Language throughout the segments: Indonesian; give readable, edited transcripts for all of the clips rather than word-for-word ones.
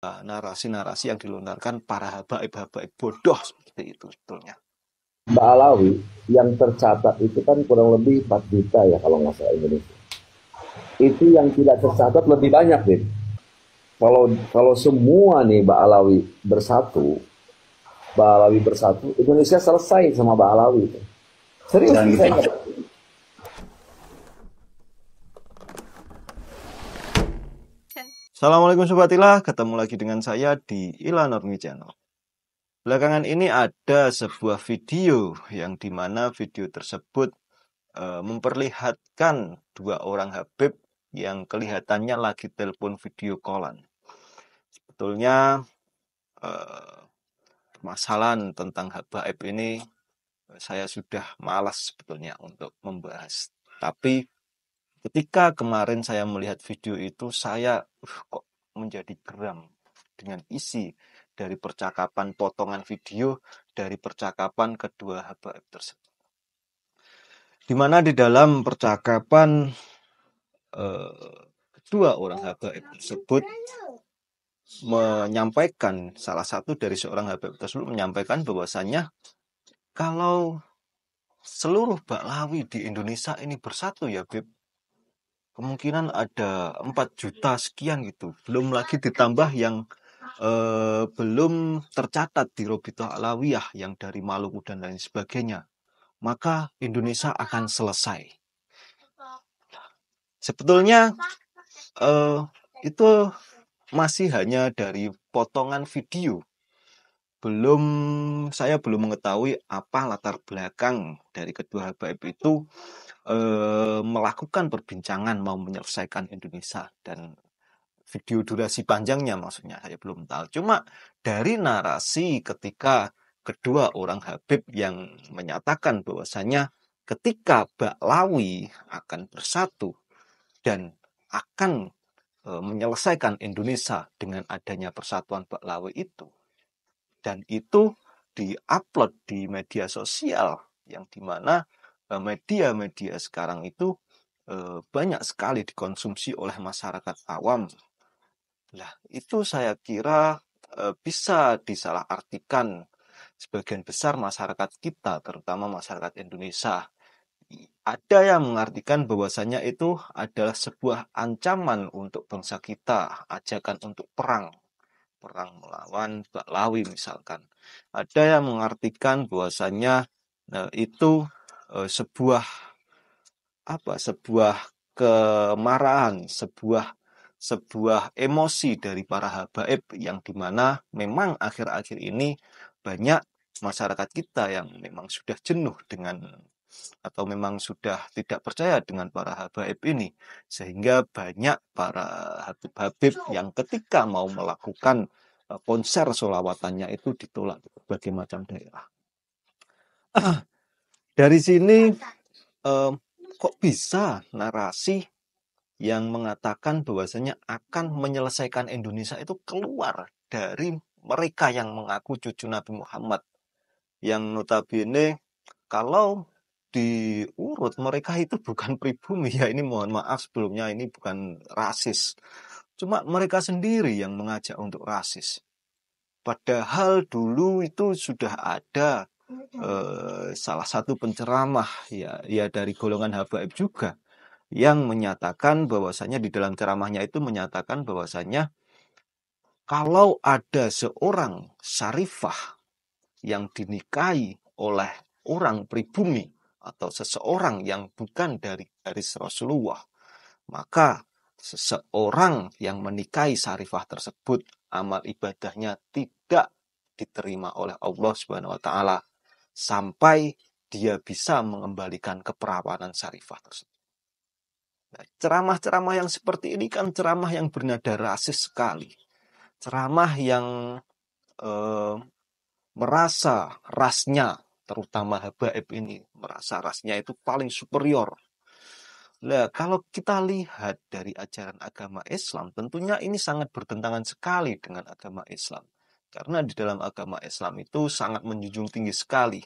narasi-narasi yang dilontarkan para habaib-habaib bodoh seperti itu sebetulnya. Mbak Alawi, yang tercatat itu kan kurang lebih 4 juta ya kalau nggak salah Indonesia. Itu yang tidak tercatat lebih banyak, Bib. Kalau semua nih Mbak Alawi bersatu, Indonesia selesai sama Mbak Alawi. Serius Jangan nih gitu. saya. Assalamualaikum Sobat Ilah, ketemu lagi dengan saya di Ilah Nurmi Channel. Belakangan ini ada sebuah video yang dimana video tersebut memperlihatkan dua orang Habib yang kelihatannya lagi telepon video callan. Sebetulnya permasalahan tentang habaib ini saya sudah malas sebetulnya untuk membahas. Tapi ketika kemarin saya melihat video itu, saya kok menjadi geram dengan isi dari percakapan potongan video dari percakapan kedua habaib tersebut. Di mana di dalam percakapan kedua orang habaib tersebut menyampaikan, salah satu dari seorang habaib tersebut menyampaikan bahwasannya kalau seluruh Baklawi di Indonesia ini bersatu ya Beb, kemungkinan ada 4 juta sekian gitu. Belum lagi ditambah yang belum tercatat di Robitoh Alawiyah yang dari Maluku dan lain sebagainya. Maka Indonesia akan selesai. Sebetulnya itu masih hanya dari potongan video. Saya belum mengetahui apa latar belakang dari kedua habaib itu melakukan perbincangan mau menyelesaikan Indonesia, dan video durasi panjangnya maksudnya saya belum tahu. Cuma dari narasi ketika kedua orang Habib yang menyatakan bahwasanya ketika Baklawi akan bersatu dan akan menyelesaikan Indonesia dengan adanya persatuan Baklawi itu, dan itu diupload di media sosial yang dimana media-media sekarang itu banyak sekali dikonsumsi oleh masyarakat awam. Nah, itu saya kira bisa disalahartikan sebagian besar masyarakat kita, terutama masyarakat Indonesia. Ada yang mengartikan bahwasannya itu adalah sebuah ancaman untuk bangsa kita, ajakan untuk perang melawan Baklawi misalkan. Ada yang mengartikan bahwasannya itu sebuah kemarahan, sebuah emosi dari para habaib yang dimana memang akhir-akhir ini banyak masyarakat kita yang memang sudah jenuh dengan atau memang sudah tidak percaya dengan para habaib ini, sehingga banyak para habib-habib yang ketika mau melakukan konser sholawatannya itu ditolak di berbagai macam daerah. Dari sini kok bisa narasi yang mengatakan bahwasanya akan menyelesaikan Indonesia itu keluar dari mereka yang mengaku cucu Nabi Muhammad, yang notabene kalau diurut mereka itu bukan pribumi ya, ini mohon maaf sebelumnya, ini bukan rasis, cuma mereka sendiri yang mengajak untuk rasis. Padahal dulu itu sudah ada salah satu penceramah ya dari golongan habaib juga yang menyatakan bahwasanya di dalam ceramahnya itu menyatakan bahwasanya kalau ada seorang syarifah yang dinikahi oleh orang pribumi atau seseorang yang bukan dari garis Rasulullah, maka seseorang yang menikahi syarifah tersebut amal ibadahnya tidak diterima oleh Allah Subhanahu wa taala sampai dia bisa mengembalikan keperawanan syarifah tersebut. Nah, ceramah-ceramah yang seperti ini kan ceramah yang bernada rasis sekali. Ceramah yang merasa rasnya, terutama habaib ini, merasa rasnya itu paling superior. Nah, kalau kita lihat dari ajaran agama Islam, tentunya ini sangat bertentangan sekali dengan agama Islam. Karena di dalam agama Islam itu sangat menjunjung tinggi sekali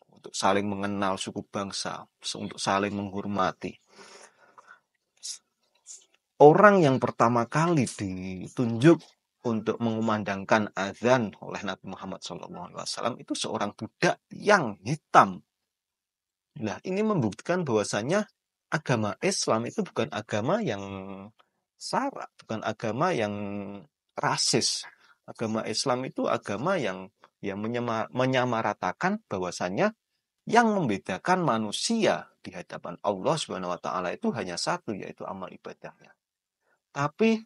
untuk saling mengenal suku bangsa, untuk saling menghormati. Orang yang pertama kali ditunjuk untuk mengumandangkan azan oleh Nabi Muhammad SAW itu seorang budak yang hitam. Nah, ini membuktikan bahwasanya agama Islam itu bukan agama yang sara, bukan agama yang rasis. Agama Islam itu agama yang menyamaratakan bahwasanya yang membedakan manusia di hadapan Allah Subhanahu wa taala itu hanya satu, yaitu amal ibadahnya. Tapi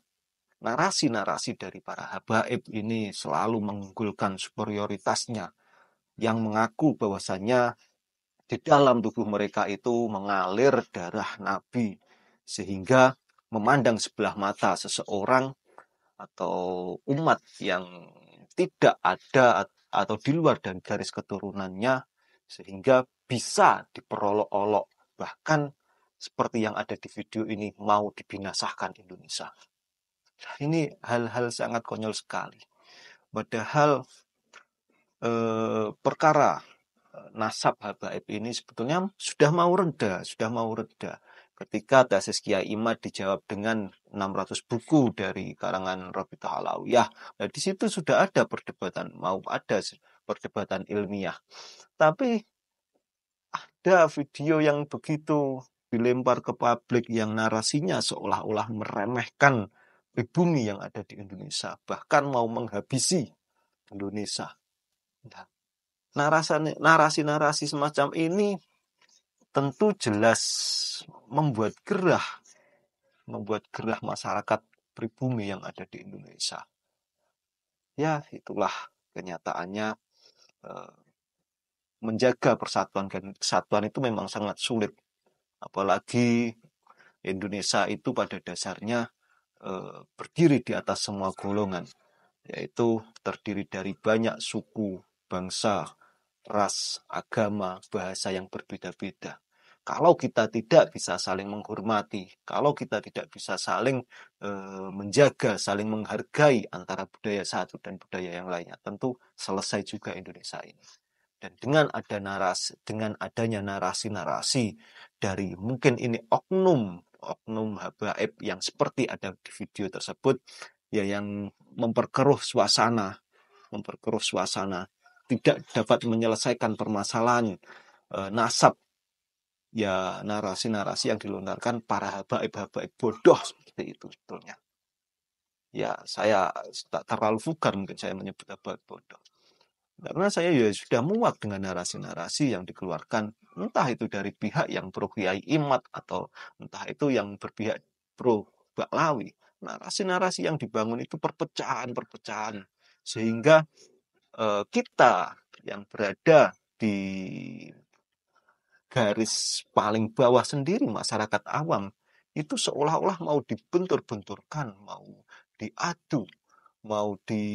narasi-narasi dari para habaib ini selalu mengunggulkan superioritasnya, yang mengaku bahwasanya di dalam tubuh mereka itu mengalir darah Nabi, sehingga memandang sebelah mata seseorang atau umat yang tidak ada atau di luar dari garis keturunannya, sehingga bisa diperolok-olok, bahkan seperti yang ada di video ini, mau dibinasakan Indonesia. Ini hal-hal sangat konyol sekali. Padahal perkara nasab habaib ini sebetulnya sudah mau reda ketika tesis Kiai Imad dijawab dengan 600 buku dari karangan Rabithah Alawiyah. Nah, di situ sudah ada perdebatan, mau ada perdebatan ilmiah. Tapi ada video yang begitu dilempar ke publik yang narasinya seolah-olah meremehkan pribumi yang ada di Indonesia, bahkan mau menghabisi Indonesia. Nah, narasi-narasi semacam ini tentu jelas membuat gerah masyarakat pribumi yang ada di Indonesia. Ya, itulah kenyataannya. Menjaga persatuan dan kesatuan itu memang sangat sulit. Apalagi Indonesia itu pada dasarnya berdiri di atas semua golongan, yaitu terdiri dari banyak suku, bangsa, ras, agama, bahasa yang berbeda-beda. Kalau kita tidak bisa saling menghormati, kalau kita tidak bisa saling menjaga, saling menghargai antara budaya satu dan budaya yang lainnya, tentu selesai juga Indonesia ini. Dan dengan adanya narasi-narasi dari mungkin ini oknum habaib yang seperti ada di video tersebut, ya, yang memperkeruh suasana, tidak dapat menyelesaikan permasalahan nasab, ya, narasi-narasi yang dilontarkan para habaib bodoh seperti itu sebetulnya. Ya, saya tak terlalu vulgar mungkin saya menyebut habaib bodoh. Karena saya ya sudah muak dengan narasi-narasi yang dikeluarkan, entah itu dari pihak yang pro Kiai Imad atau entah itu yang berpihak pro Baklawi. Narasi-narasi yang dibangun itu perpecahan, sehingga kita yang berada di garis paling bawah sendiri, masyarakat awam, itu seolah-olah mau dibentur-benturkan, mau diadu, mau di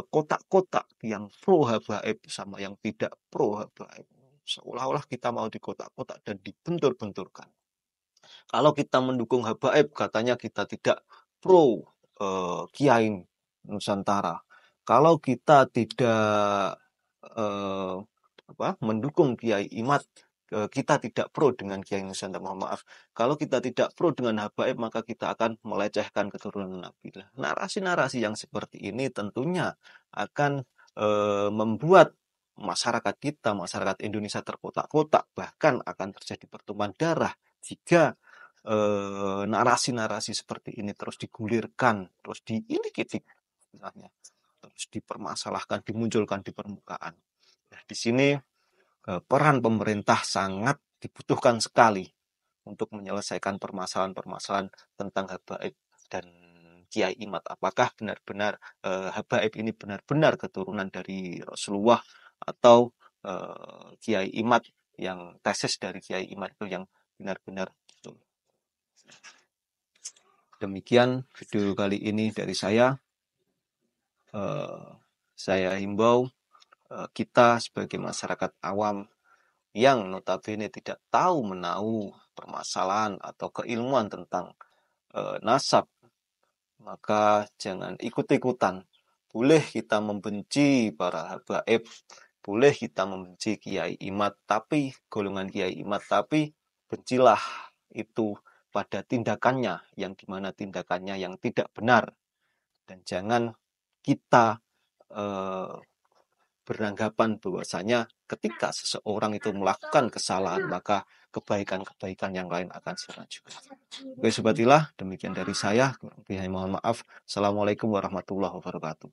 kotak-kotak, yang pro habaib sama yang tidak pro habaib. Seolah-olah kita mau di kotak-kotak dan dibentur-benturkan. Kalau kita mendukung habaib, katanya kita tidak pro Kiai Nusantara. Kalau kita tidak mendukung Kiai Imad, kita tidak pro dengan Kiai Nusantara. Mohon maaf, kalau kita tidak pro dengan habaib, maka kita akan melecehkan keturunan Nabi. Narasi-narasi yang seperti ini tentunya akan membuat masyarakat kita, masyarakat Indonesia terkotak-kotak, bahkan akan terjadi pertumpahan darah jika narasi-narasi seperti ini terus digulirkan, terus diilik-ilik, misalnya, terus dipermasalahkan, dimunculkan di permukaan. Nah, di sini peran pemerintah sangat dibutuhkan sekali untuk menyelesaikan permasalahan-permasalahan tentang habaib dan Kiai Imad. Apakah benar-benar habaib ini benar-benar keturunan dari Rasulullah, atau Kiai Imad, yang tesis dari Kiai Imad itu yang benar-benar betul. Demikian video kali ini dari saya. Saya himbau kita sebagai masyarakat awam yang notabene tidak tahu menahu permasalahan atau keilmuan tentang nasab, maka jangan ikut-ikutan. Boleh kita membenci para habaib, boleh kita membenci Kiai Imad, tapi golongan Kiai Imad, tapi bencilah itu pada tindakannya, yang dimana tindakannya yang tidak benar, dan jangan kita beranggapan bahwasanya ketika seseorang itu melakukan kesalahan maka kebaikan-kebaikan yang lain akan sifatnya juga. Oke, Sobat Ilah, demikian dari saya. Mohon maaf. Assalamualaikum warahmatullahi wabarakatuh.